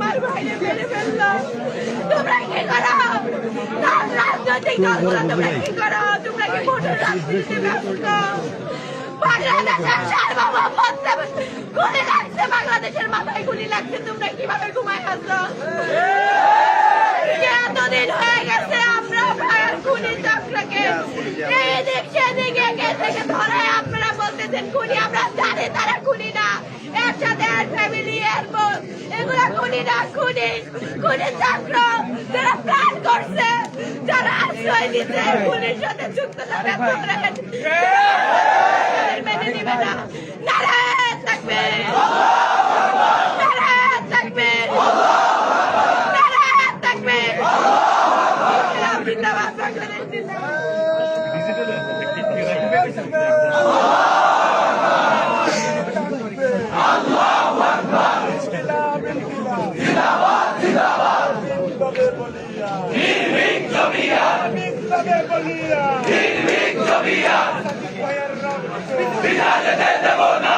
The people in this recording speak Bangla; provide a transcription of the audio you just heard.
আমার ভাইরে মেরে ফেললো। তোমরা কি করো? রাজনৈতিক দলগুলো তোমরা কি করো? তোমরা কি ভোটের রাজনীতিতে ব্যস্ত? বাংলাদেশের সার্বভৌমত্বে গুলি লাগছে, বাংলাদেশের মাথায় গুলি লাগছে, তোমরা কিভাবে ঘুমায় আছো? এতদিন হয়ে গেছে আমরা ভাইয়ের খুনি চক্রকে এদিক সেদিক একে থেকে ধরে আপনারা বলতেছেন খুনি, আমরা জানি তারা খুনি না। একসাথে ফ্যামিলি এগুলা খুনি না, খুনি খুনি চক্র যারা প্ল্যান করছে, যারা আশ্রয় দিচ্ছে, খুনির সাথে যুক্ত যাবে মেনে নিবে না। নারায়ণ থাকবে, নারায়ণ থাকবে, নারায়ণ থাকবে। জিন্দাবাদ বাংলাদেশ, জিন্দাবাদ। বিনা যেতে দেব না,